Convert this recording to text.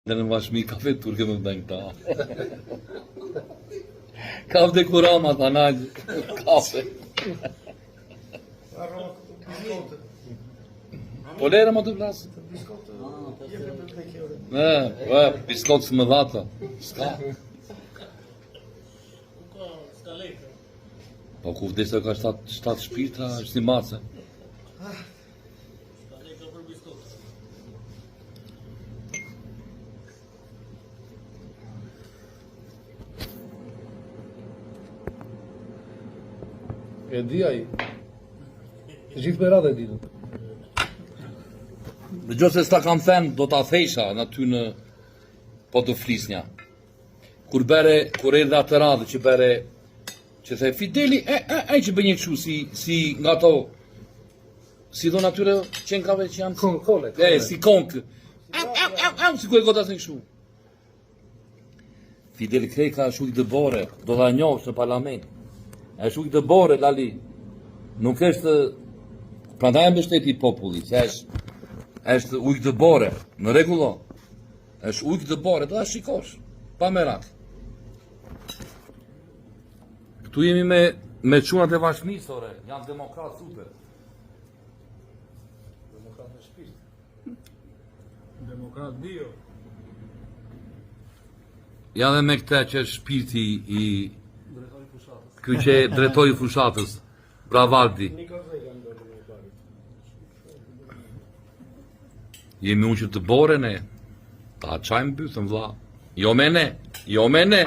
Në vashmi kafe turke më bëjnë këta. Kafe dhe kurama të anajë. Kafe. Po lera më të plasë. Biskot së më dhata. Ska. Po ku vdese ka 7 shpirtra, është një mace. E di ai. Të gjithë me radhë e ditën. Dhe gjo se s'ta kam thënë, do t'a thejsha në ty në po të flisnja. Kur e dhe atë radhë që bere, që the Fideli, që bënje këshu, si nga to, si do natyre qenkave që janë... Kole. Si konkë. Si ku e gotas në këshu. Fideli Krejka është ujtë dëbore, do dha njohë në parlament. është ujtë dëbore, Lali. Nuk është... Prandaj e mbështeti populli, që është ujtë dëbore, në regullo. është ujtë dëbore, do da shikosh, pa merak. Këtu jemi me qunat e vashmisore, janë demokrat super. Demokrat në shpirt. Demokrat bio. Ja dhe me këte që është shpirti i... Drejtori fushatës. Ky që drejtori fushatës, Bravaldi. Jemi unë që të bore ne, ta qajmë bythën vla. Jo me ne.